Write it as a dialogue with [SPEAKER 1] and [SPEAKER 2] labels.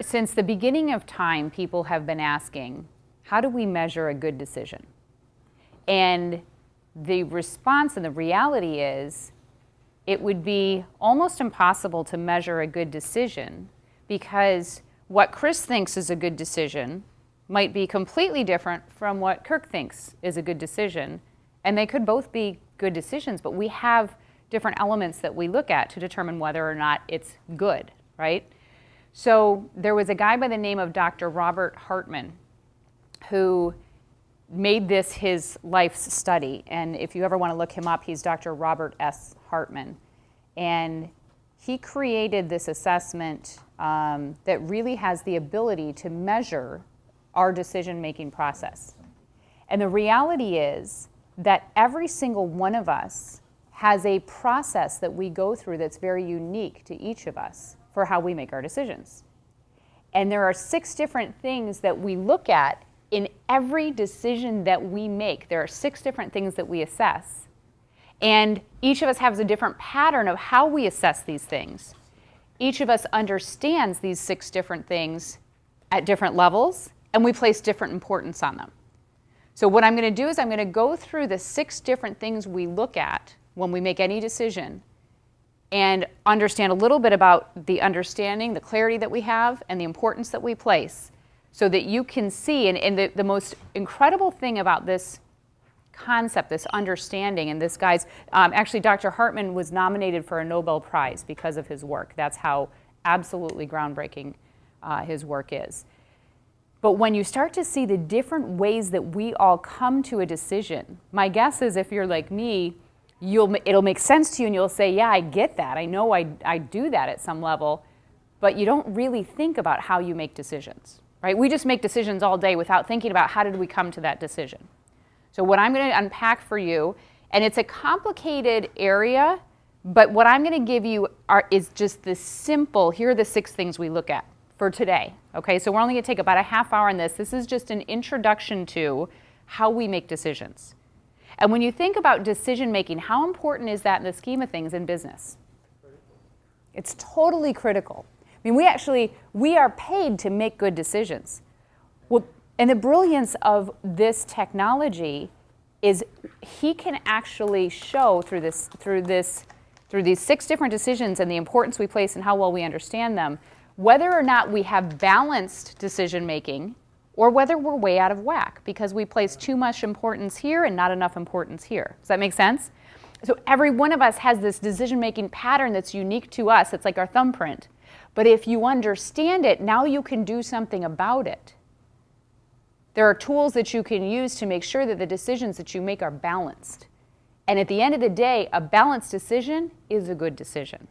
[SPEAKER 1] since the beginning of time, people have been asking, how do we measure a good decision? And the response and the reality is, it would be almost impossible to measure a good decision, because what Chris thinks is a good decision might be completely different from what Kirk thinks is a good decision. And they could both be good decisions, but we have different elements that we look at to determine whether or not it's good, right? So there was a guy by the name of Dr. Robert Hartman who made this his life's study. And if you ever want to look him up, he's Dr. Robert S. Hartman. And he created this assessment that really has the ability to measure our decision-making process. And the reality is that every single one of us has a process that we go through that's very unique to each of us for how we make our decisions. And there are 6 different things that we look at in every decision that we make. There are 6 different things that we assess. And each of us has a different pattern of how we assess these things. Each of us understands these 6 different things at different levels, and we place different importance on them. So what I'm going to do is I'm going to go through the 6 different things we look at when we make any decision and understand a little bit about the understanding, the clarity that we have, and the importance that we place, so that you can see, and the most incredible thing about this concept, this understanding, and this guy's, actually Dr. Hartman was nominated for a Nobel Prize because of his work. That's how absolutely groundbreaking his work is. But when you start to see the different ways that we all come to a decision, my guess is if you're like me, it'll make sense to you and you'll say, yeah, I get that. I know I do that at some level, but you don't really think about how you make decisions, right? We just make decisions all day without thinking about how did we come to that decision. So what I'm going to unpack for you, and it's a complicated area, but what I'm going to give you is just the simple, here are the 6 things we look at for today. Okay, so we're only going to take about a half hour on this. This is just an introduction to how we make decisions. And when you think about decision making, how important is that in the scheme of things in business? It's totally critical. I mean, we are paid to make good decisions. Well, and the brilliance of this technology is he can actually show through these 6 different decisions and the importance we place and how well we understand them, whether or not we have balanced decision making or whether we're way out of whack because we place too much importance here and not enough importance here. Does that make sense? So every one of us has this decision making pattern that's unique to us. It's like our thumbprint. But if you understand it, now you can do something about it. There are tools that you can use to make sure that the decisions that you make are balanced. And at the end of the day, a balanced decision is a good decision.